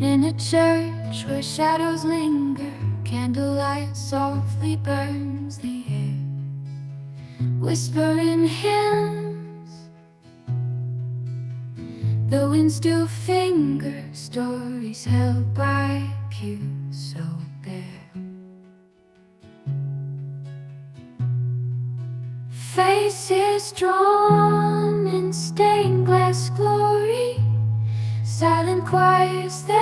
In a church where shadows linger, candlelight softly burns the air, whispering hymns. The wind still fingers stories held by pews so bare. Faces drawn in stained glass glory, silent choirs that